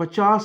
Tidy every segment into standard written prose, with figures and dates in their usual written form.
50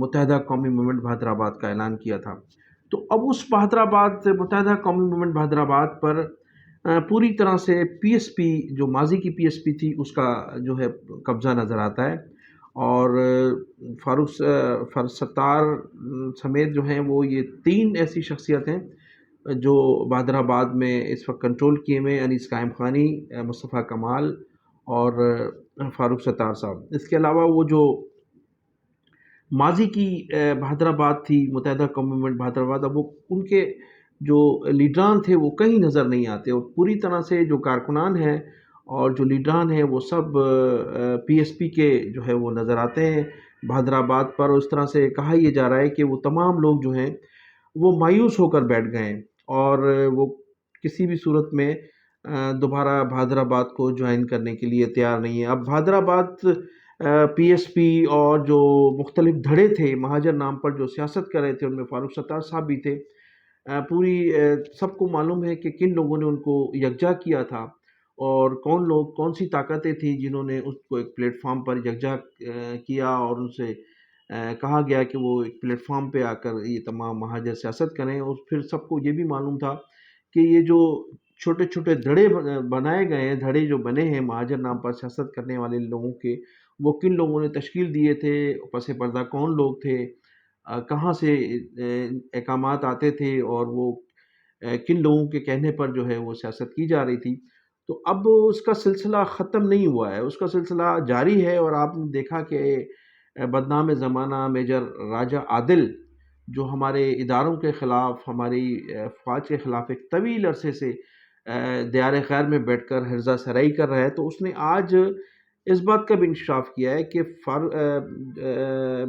متحدہ قومی موومنٹ بہادر آباد کا اعلان کیا تھا۔ تو اب اس بہادر آباد متحدہ قومی موومنٹ بہادر آباد پر پوری طرح سے پی ایس پی، جو ماضی کی پی ایس پی تھی، اس کا جو ہے قبضہ نظر آتا ہے، اور فاروق ستار سمیت جو ہیں وہ یہ 3 ایسی شخصیت ہیں جو بہادر آباد میں اس وقت کنٹرول کیے ہوئے، انیس قائم خانی، مصطفیٰ کمال اور فاروق ستار صاحب۔ اس کے علاوہ وہ جو ماضی کی بہادر آباد تھی، متحدہ قومی موومنٹ بہادر آباد، اب وہ ان کے جو لیڈران تھے وہ کہیں نظر نہیں آتے، اور پوری طرح سے جو کارکنان ہیں اور جو لیڈران ہیں وہ سب پی ایس پی کے جو ہے وہ نظر آتے ہیں بہادر آباد پر۔ اور اس طرح سے کہا یہ جا رہا ہے کہ وہ تمام لوگ جو ہیں وہ مایوس ہو کر بیٹھ گئے ہیں، اور وہ کسی بھی صورت میں دوبارہ بہادر آباد کو جوائن کرنے کے لیے تیار نہیں ہے۔ اب بہادر آباد پی ایس پی اور جو مختلف دھڑے تھے مہاجر نام پر جو سیاست کر رہے تھے، ان میں فاروق ستار صاحب بھی تھے، پوری سب کو معلوم ہے کہ کن لوگوں نے ان کو یکجا کیا تھا، اور کون لوگ، کون سی طاقتیں تھیں جنہوں نے اس کو ایک پلیٹ فارم پر یکجا کیا، اور ان سے کہا گیا کہ وہ ایک پلیٹ فارم پہ آ کر یہ تمام مہاجر سیاست کریں۔ اور پھر سب کو یہ بھی معلوم تھا کہ یہ جو چھوٹے چھوٹے دھڑے بنائے گئے ہیں، دھڑے جو بنے ہیں مہاجر نام پر سیاست کرنے والے لوگوں کے، وہ کن لوگوں نے تشکیل دیے تھے، پس پردہ کون لوگ تھے، کہاں سے احکامات آتے تھے، اور وہ کن لوگوں کے کہنے پر جو ہے وہ سیاست کی جا رہی تھی۔ تو اب اس کا سلسلہ ختم نہیں ہوا ہے، اس کا سلسلہ جاری ہے، اور آپ نے دیکھا کہ بدنام زمانہ میجر راجہ عادل جو ہمارے اداروں کے خلاف، ہماری فوج کے خلاف ایک طویل عرصے سے دیار خیر میں بیٹھ کر حرزہ سرائی کر رہا ہے، تو اس نے آج اس بات کا بھی انکشاف کیا ہے کہ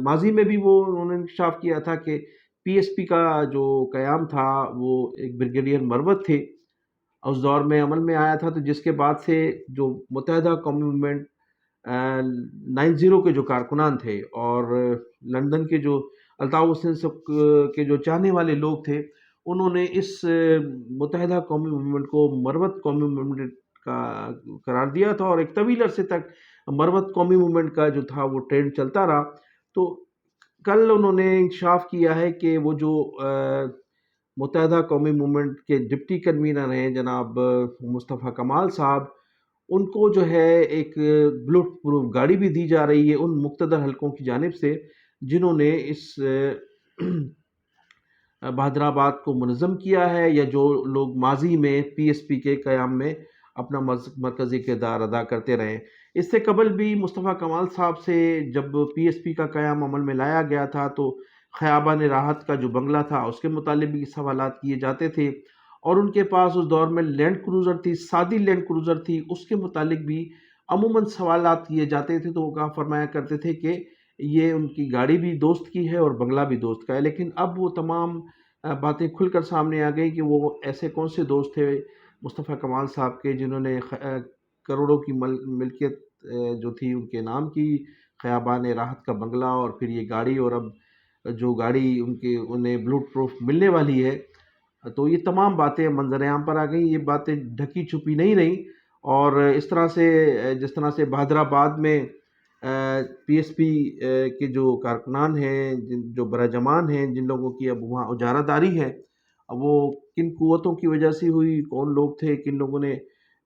ماضی میں بھی وہ انہوں نے انکشاف کیا تھا کہ پی ایس پی کا جو قیام تھا وہ ایک بریگیڈیئر مروت تھے، اس دور میں عمل میں آیا تھا، تو جس کے بعد سے جو متحدہ قومی موومنٹ 90 کے جو کارکنان تھے، اور لندن کے جو الطاف حسین کے جو چاہنے والے لوگ تھے، انہوں نے اس متحدہ قومی موومنٹ کو مروت قومی موومنٹ کا قرار دیا تھا، اور ایک طویل عرصے تک مروت قومی موومنٹ کا جو تھا وہ ٹرینڈ چلتا رہا۔ تو کل انہوں نے انکشاف کیا ہے کہ وہ جو متحدہ قومی موومنٹ کے ڈپٹی کنوینر ہیں جناب مصطفیٰ کمال صاحب، ان کو جو ہے ایک بلٹ پروف گاڑی بھی دی جا رہی ہے ان مقتدر حلقوں کی جانب سے جنہوں نے اس بہادر آباد کو منظم کیا ہے، یا جو لوگ ماضی میں پی ایس پی کے قیام میں اپنا مرکزی کردار ادا کرتے رہے۔ اس سے قبل بھی مصطفیٰ کمال صاحب سے جب پی ایس پی کا قیام عمل میں لایا گیا تھا، تو خیابان راحت کا جو بنگلہ تھا اس کے متعلق بھی سوالات کیے جاتے تھے، اور ان کے پاس اس دور میں لینڈ کروزر تھی، سادی لینڈ کروزر تھی، اس کے متعلق بھی عموماً سوالات کیے جاتے تھے، تو وہ کہا فرمایا کرتے تھے کہ یہ ان کی گاڑی بھی دوست کی ہے اور بنگلہ بھی دوست کا ہے۔ لیکن اب وہ تمام باتیں کھل کر سامنے آ گئی کہ وہ ایسے کون سے دوست تھے مصطفیٰ کمال صاحب کے جنہوں نے کروڑوں کی ملکیت جو تھی ان کے نام کی، خیابان راحت کا بنگلہ اور پھر یہ گاڑی، اور اب جو گاڑی انہیں بلوٹ پروف ملنے والی ہے۔ تو یہ تمام باتیں منظر عام پر آ گئی، یہ باتیں ڈھکی چھپی نہیں رہیں، اور اس طرح سے جس طرح سے بہادر آباد میں پی ایس پی کے جو کارکنان ہیں، جو براجمان ہیں، جن لوگوں کی اب وہاں اجارہ داری ہے، اب وہ کن قوتوں کی وجہ سے ہوئی، کون لوگ تھے، کن لوگوں نے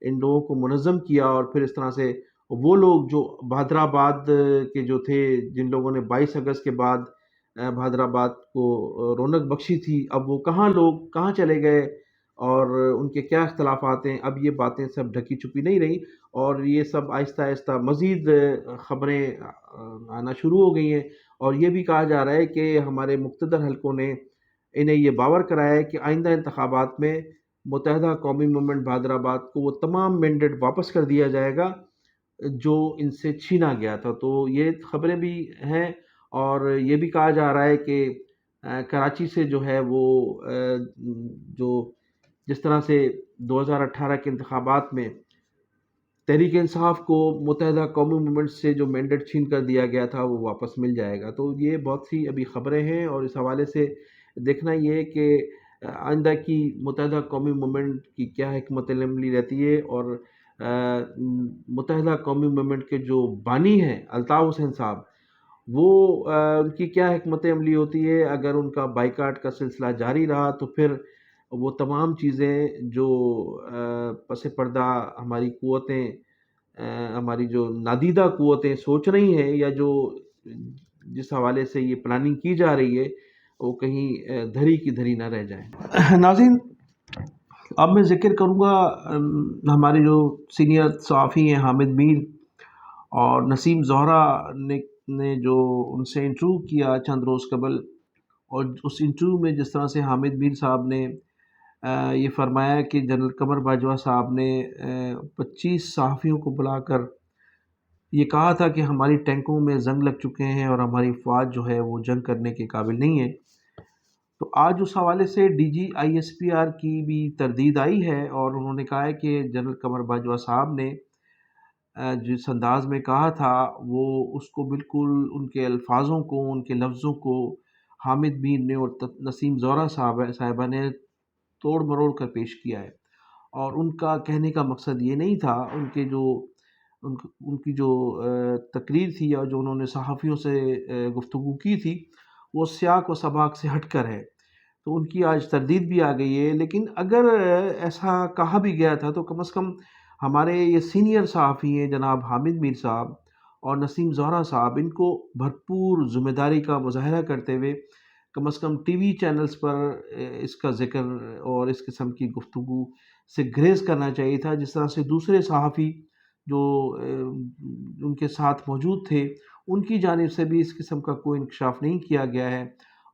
ان لوگوں کو منظم کیا، اور پھر اس طرح سے وہ لوگ جو بہادر آباد کے جو تھے، جن لوگوں نے 22 اگست کے بعد بہادر آباد کو رونق بخشی تھی، اب وہ کہاں چلے گئے، اور ان کے کیا اختلافات ہیں، اب یہ باتیں سب ڈھکی چھپی نہیں رہیں، اور یہ سب آہستہ آہستہ مزید خبریں آنا شروع ہو گئی ہیں، اور یہ بھی کہا جا رہا ہے کہ ہمارے مقتدر حلقوں نے انہیں یہ باور کرایا ہے کہ آئندہ انتخابات میں متحدہ قومی موومنٹ بہادر آباد کو وہ تمام مینڈیٹ واپس کر دیا جائے گا جو ان سے چھینا گیا تھا۔ تو یہ خبریں بھی ہیں، اور یہ بھی کہا جا رہا ہے کہ کراچی سے جو ہے وہ جو جس طرح سے 2018 کے انتخابات میں تحریک انصاف کو متحدہ قومی موومنٹ سے جو مینڈیٹ چھین کر دیا گیا تھا وہ واپس مل جائے گا۔ تو یہ بہت سی ابھی خبریں ہیں، اور اس حوالے سے دیکھنا یہ ہے کہ آئندہ کی متحدہ قومی موومنٹ کی کیا حکمت عملی رہتی ہے، اور متحدہ قومی موومنٹ کے جو بانی ہیں الطاف حسین صاحب، وہ ان کی کیا حکمت عملی ہوتی ہے؟ اگر ان کا بائیکاٹ کا سلسلہ جاری رہا تو پھر وہ تمام چیزیں جو پس پردہ ہماری قوتیں ہماری جو نادیدہ قوتیں سوچ رہی ہیں، یا جو جس حوالے سے یہ پلاننگ کی جا رہی ہے، وہ کہیں دھری کی دھری نہ رہ جائیں۔ ناظرین، اب میں ذکر کروں گا ہمارے جو سینئر صحافی ہیں حامد میر اور نسیم زہرا نے جو ان سے انٹرویو کیا چند روز قبل، اور اس انٹرویو میں جس طرح سے حامد میر صاحب نے یہ فرمایا کہ جنرل قمر باجوہ صاحب نے 25 صحافیوں کو بلا کر یہ کہا تھا کہ ہماری ٹینکوں میں زنگ لگ چکے ہیں اور ہماری فوج جو ہے وہ جنگ کرنے کے قابل نہیں ہے، تو آج اس حوالے سے D G I S P R کی بھی تردید آئی ہے، اور انہوں نے کہا ہے کہ جنرل قمر باجوہ صاحب نے جس انداز میں کہا تھا، وہ اس کو بالکل ان کے الفاظوں کو، ان کے لفظوں کو حامد میر نے اور نسیم زہرا صاحبہ نے توڑ مروڑ کر پیش کیا ہے، اور ان کا کہنے کا مقصد یہ نہیں تھا۔ ان کی جو تقریر تھی، یا جو انہوں نے صحافیوں سے گفتگو کی تھی، وہ سیاق و سباق سے ہٹ کر ہے، تو ان کی آج تردید بھی آ گئی ہے۔ لیکن اگر ایسا کہا بھی گیا تھا تو کم از کم ہمارے یہ سینئر صحافی ہیں جناب حامد میر صاحب اور نسیم زہرا صاحب، ان کو بھرپور ذمہ داری کا مظاہرہ کرتے ہوئے کم از کم ٹی وی چینلز پر اس کا ذکر اور اس قسم کی گفتگو سے گریز کرنا چاہیے تھا، جس طرح سے دوسرے صحافی جو ان کے ساتھ موجود تھے، ان کی جانب سے بھی اس قسم کا کوئی انکشاف نہیں کیا گیا ہے،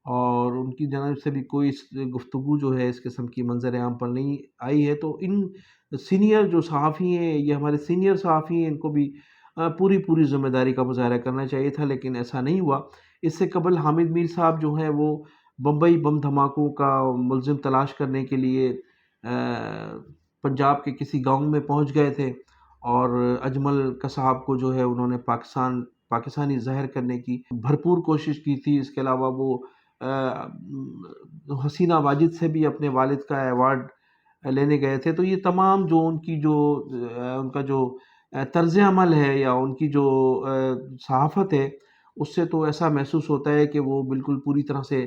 اور ان کی جانب سے بھی کوئی گفتگو جو ہے اس قسم کی منظر عام پر نہیں آئی ہے۔ تو ان سینئر جو صحافی ہیں، یہ ہمارے سینئر صحافی ہیں، ان کو بھی پوری ذمہ داری کا مظاہرہ کرنا چاہیے تھا، لیکن ایسا نہیں ہوا۔ اس سے قبل حامد میر صاحب جو ہیں وہ بمبئی بم دھماکوں کا ملزم تلاش کرنے کے لیے پنجاب کے کسی گاؤں میں پہنچ گئے تھے، اور اجمل قصاب کو جو ہے انہوں نے پاکستانی ظاہر کرنے کی بھرپور کوشش کی تھی۔ اس کے علاوہ وہ حسینہ واجد سے بھی اپنے والد کا ایوارڈ لینے گئے تھے۔ تو یہ تمام جو ان کا جو طرز عمل ہے، یا ان کی جو صحافت ہے، اس سے تو ایسا محسوس ہوتا ہے کہ وہ بالکل پوری طرح سے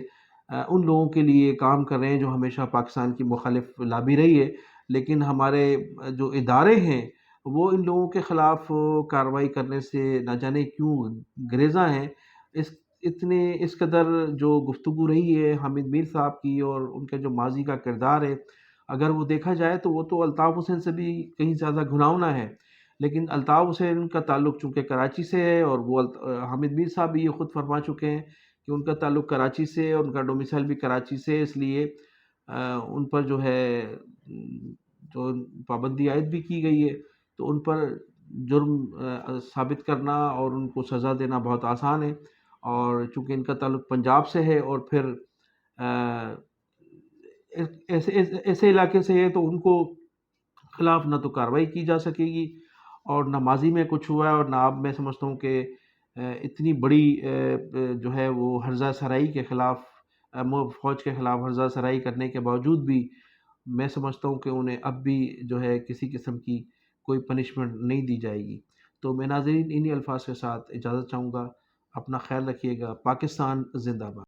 ان لوگوں کے لیے کام کر رہے ہیں جو ہمیشہ پاکستان کی مخالف لابی رہی ہے، لیکن ہمارے جو ادارے ہیں وہ ان لوگوں کے خلاف کارروائی کرنے سے نہ جانے کیوں گریزاں ہیں۔ اس قدر جو گفتگو رہی ہے حامد میر صاحب کی اور ان کا جو ماضی کا کردار ہے، اگر وہ دیکھا جائے تو وہ تو الطاف حسین سے بھی کہیں زیادہ گھناؤنا ہے، لیکن الطاف حسین کا تعلق چونکہ کراچی سے ہے، اور وہ حامد میر صاحب بھی یہ خود فرما چکے ہیں کہ ان کا تعلق کراچی سے ہے، اور ان کا ڈومیسائل بھی کراچی سے ہے، اس لیے ان پر جو ہے جو پابندی عائد بھی کی گئی ہے، تو ان پر جرم ثابت کرنا اور ان کو سزا دینا بہت آسان ہے، اور چونکہ ان کا تعلق پنجاب سے ہے اور پھر ایسے علاقے سے ہے، تو ان کو خلاف نہ تو کارروائی کی جا سکے گی، اور نہ ماضی میں کچھ ہوا ہے، اور نہ اب میں سمجھتا ہوں کہ اتنی بڑی جو ہے وہ ہرزہ سرائی کے خلاف، فوج کے خلاف ہرزہ سرائی کرنے کے باوجود بھی میں سمجھتا ہوں کہ انہیں اب بھی جو ہے کسی قسم کی کوئی پنشمنٹ نہیں دی جائے گی۔ تو میں ناظرین انہی الفاظ کے ساتھ اجازت چاہوں گا۔ اپنا خیال رکھیے گا۔ پاکستان زندہ باد۔